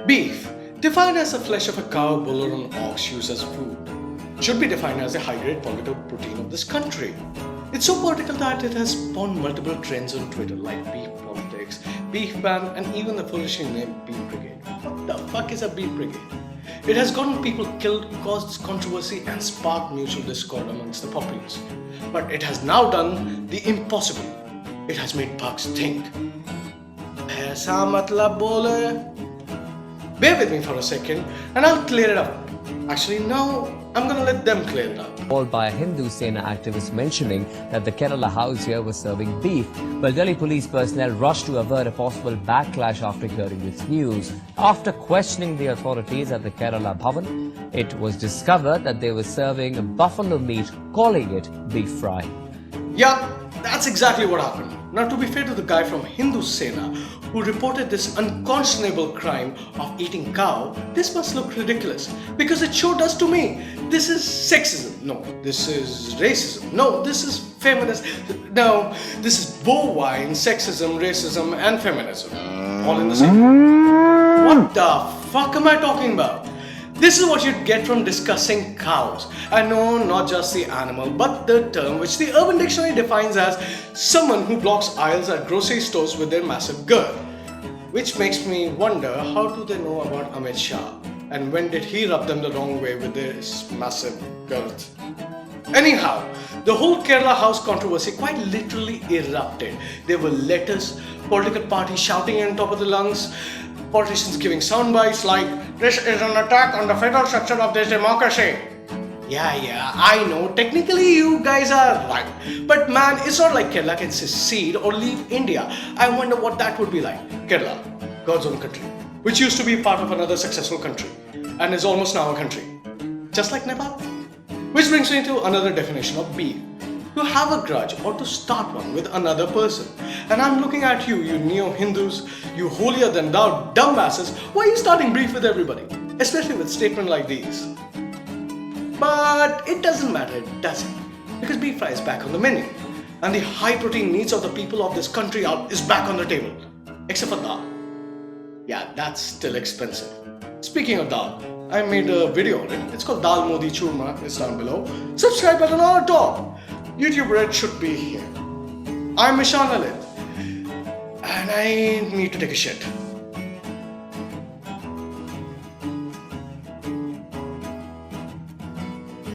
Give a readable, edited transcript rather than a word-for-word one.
Beef, defined as the flesh of a cow, bull, or an ox used as food, should be defined as a high-grade political protein of this country. It's so political that it has spawned multiple trends on Twitter like beef politics, beef ban, and even the foolishly named Beef Brigade. What the fuck is a Beef Brigade? It has gotten people killed, caused controversy, and sparked mutual discord amongst the populace. But it has now done the impossible. It has made bugs think. ऐसा मतलब बोले? Bear with me for a second and I'll clear it up. Actually, no, I'm gonna let them clear it up. Called by a Hindu Sena activist mentioning that the Kerala house here was serving beef. Well, Delhi police personnel rushed to avert a possible backlash after hearing this news. After questioning the authorities at the Kerala Bhavan, it was discovered that they were serving buffalo meat, calling it beef fry. Yeah, that's exactly what happened. Now, to be fair to the guy from Hindu Sena who reported this unconscionable crime of eating cow, this must look ridiculous because it sure does to me. This is sexism. No, this is racism. No, this is feminist. No, this is bovine sexism, racism, and feminism. All in the same. What the fuck am I talking about? This is what you'd get from discussing cows. And no, not just the animal, but the term which the Urban Dictionary defines as someone who blocks aisles at grocery stores with their massive girth. Which makes me wonder, how do they know about Amit Shah? And when did he rub them the wrong way with his massive girth? Anyhow, the whole Kerala house controversy quite literally erupted. There were letters, political parties shouting on top of the lungs, politicians giving sound bites like, "This is an attack on the federal structure of this democracy." Yeah, I know, technically you guys are right. But man, it's not like Kerala can secede or leave India. I wonder what that would be like. Kerala, God's own country, which used to be part of another successful country, and is almost now a country. Just like Nepal. Which brings me to another definition of beef. To have a grudge or to start one with another person. And I'm looking at you, you neo-Hindus, you holier than thou dumbasses. Why are you starting beef with everybody? Especially with statements like these. But it doesn't matter, does it? Because beef fry is back on the menu. And the high protein needs of the people of this country is back on the table. Except for dal. Yeah, that's still expensive. Speaking of dal, I made a video on it. It's called Dal Modi Churma. It's down below. Subscribe button on top. YouTube Red should be here. I'm Mishan Lalit. And I need to take a shit.